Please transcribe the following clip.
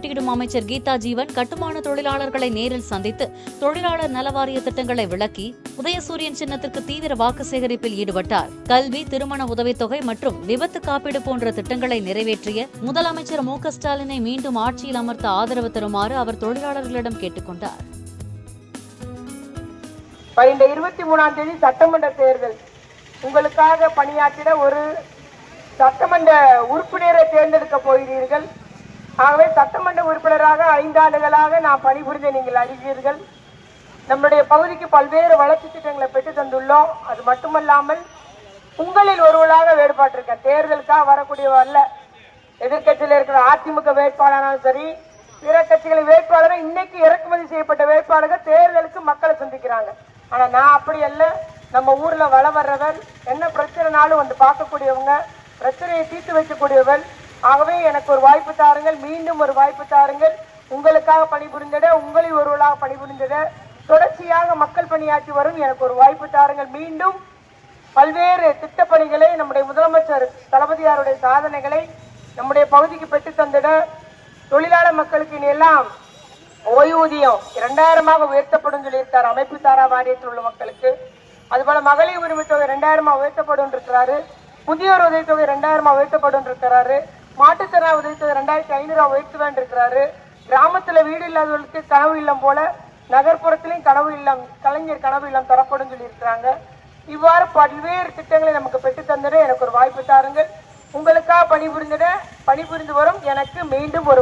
போட்டியிடும் அமைச்சர் கீதா ஜீவன் கட்டுமான தொழிலாளர்களை நேரில் சந்தித்து தொழிலாளர் நலவாரிய திட்டங்களை விளக்கி உதயசூரியன் சின்னத்திற்கு தீவிர வாக்கு சேகரிப்பில் ஈடுபட்டார். கல்வி, திருமண உதவித்தொகை மற்றும் விபத்து காப்பீடு போன்ற திட்டங்களை நிறைவேற்றிய முதலமைச்சர் மு.க. ஸ்டாலினை மீண்டும் ஆட்சியில் அமர்த்த ஆதரவு தருமாறு அவர் தொழிலாளர்களிடம் கேட்டுக் கொண்டார். 23ஆம் தேதி சட்டமன்ற தேர்தல். உங்களுக்காக பணியாற்றிட ஒரு சட்டமன்ற உறுப்பினரை தேர்ந்தெடுக்க போகிறீர்கள். ஆகவே சட்டமன்ற உறுப்பினராக 5 ஆண்டுகளாக நான் பணிபுரிந்த நீங்கள் அறிவீர்கள். நம்முடைய பகுதிக்கு பல்வேறு வளர்ச்சி திட்டங்களை பெற்று தந்துள்ளோம். அது மட்டுமல்லாமல் உங்களில் ஒருவராக வேறுபாட்டிருக்கேன். தேர்தலுக்காக வரக்கூடியவல்ல. எதிர்கட்சியில் இருக்கிற அதிமுக வேட்பாளராலும் சரி, பிற கட்சிகளின் வேட்பாளரும் இன்னைக்கு இறக்குமதி செய்யப்பட்ட வேட்பாளர்கள் தேர்தலுக்கு மக்களை சந்திக்கிறாங்க. ஆனா நான் அப்படி அல்ல. நம்ம ஊர்ல வள வர்றவர், என்ன பிரச்சனைனாலும் வந்து பார்க்கக்கூடியவங்க, பிரச்சனையை தீர்த்து வைக்கக்கூடியவர்கள். ஆகவே எனக்கு ஒரு வாய்ப்பு தாருங்கள், மீண்டும் ஒரு வாய்ப்பு தாருங்கள். உங்களுக்காக பணிபுரிந்திட, உங்களில் ஒருவராக பணிபுரிந்திட, தொடர்ச்சியாக மக்கள் பணியாற்றி வரும் எனக்கு ஒரு வாய்ப்பு தாருங்கள். மீண்டும் பல்வேறு திட்டப்பணிகளை, நம்முடைய முதலமைச்சர் தளபதியாருடைய சாதனைகளை நம்முடைய பகுதிக்கு பெற்று தந்திட, தொழிலாளர் மக்களுக்கு இனி எல்லாம் ஓய்வூதியம் 2000 உயர்த்தப்படும் சொல்லியிருக்காரு அமைப்பு சாரா வாரியத்தில் உள்ள மக்களுக்கு. அதுபோல மகளிர் உரிமை தொகை 2000 உயர்த்தப்படும் இருக்கிறாரு. முதியோர் உதவித்தொகை 2000 உயர்த்தப்படும் இருக்கிறாரு. மாற்றுத்திறனாளி உதவித்தொகை 2500 உயர்த்துவேன் இருக்கிறாரு. கிராமத்துல வீடு இல்லாதவர்களுக்கு கனவு இல்லம் போல நகர்ப்புறத்திலையும் கனவு இல்லம், கலைஞர் கனவு இல்லம் தரப்படும் சொல்லி இருக்கிறாங்க. இவ்வாறு பல்வேறு திட்டங்களை நமக்கு பெற்று தந்திட எனக்கு ஒரு வாய்ப்பு தாருங்கள். உங்களுக்காக பணிபுரிந்து வரும் எனக்கு மீண்டும் ஒரு